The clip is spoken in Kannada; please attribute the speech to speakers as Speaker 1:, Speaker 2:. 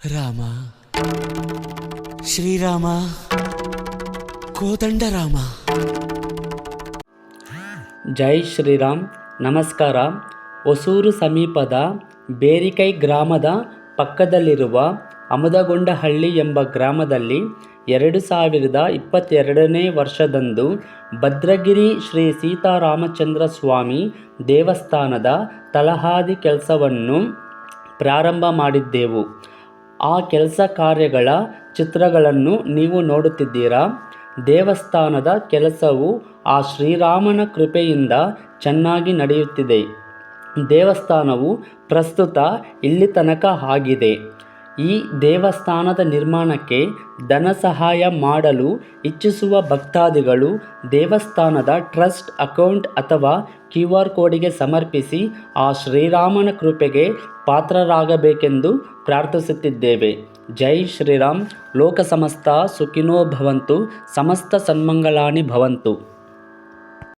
Speaker 1: ರಾಮ, ಶ್ರೀರಾಮ, ಕೋದಂಡರಾಮ.
Speaker 2: ಜೈ ಶ್ರೀರಾಮ್. ನಮಸ್ಕಾರ. ಹೊಸೂರು ಸಮೀಪದ ಬೇರಿಕೈ ಗ್ರಾಮದ ಪಕ್ಕದಲ್ಲಿರುವ ಅಮದಗೊಂಡಹಳ್ಳಿ ಎಂಬ ಗ್ರಾಮದಲ್ಲಿ 2022ನೇ ವರ್ಷದಂದು ಭದ್ರಗಿರಿ ಶ್ರೀ ಸೀತಾರಾಮಚಂದ್ರ ಸ್ವಾಮಿ ದೇವಸ್ಥಾನದ ತಳಹದಿ ಕೆಲಸವನ್ನು ಪ್ರಾರಂಭ ಮಾಡಿದ್ದೆವು. ಆ ಕೆಲಸ ಕಾರ್ಯಗಳ ಚಿತ್ರಗಳನ್ನು ನೀವು ನೋಡುತ್ತಿದ್ದೀರಾ. ದೇವಸ್ಥಾನದ ಕೆಲಸವು ಆ ಶ್ರೀರಾಮನ ಕೃಪೆಯಿಂದ ಚೆನ್ನಾಗಿ ನಡೆಯುತ್ತಿದೆ. ದೇವಸ್ಥಾನವು ಪ್ರಸ್ತುತ ಇಲ್ಲಿ ತನಕ ಆಗಿದೆ. ಈ ದೇವಸ್ಥಾನದ ನಿರ್ಮಾಣಕ್ಕೆ ಧನ ಸಹಾಯ ಮಾಡಲು ಇಚ್ಛಿಸುವ ಭಕ್ತಾದಿಗಳು ದೇವಸ್ಥಾನದ ಟ್ರಸ್ಟ್ ಅಕೌಂಟ್ ಅಥವಾ QR ಕೋಡಿಗೆ ಸಮರ್ಪಿಸಿ ಆ ಶ್ರೀರಾಮನ ಕೃಪೆಗೆ ಪಾತ್ರರಾಗಬೇಕೆಂದು ಪ್ರಾರ್ಥಿಸುತ್ತಿದ್ದೇವೆ. ಜೈ ಶ್ರೀರಾಮ್. ಲೋಕ ಸಮಸ್ತ ಸುಖಿನೋ ಭವಂತು. ಸಮಸ್ತ ಸನ್ಮಂಗಳಾನಿ ಭವಂತು.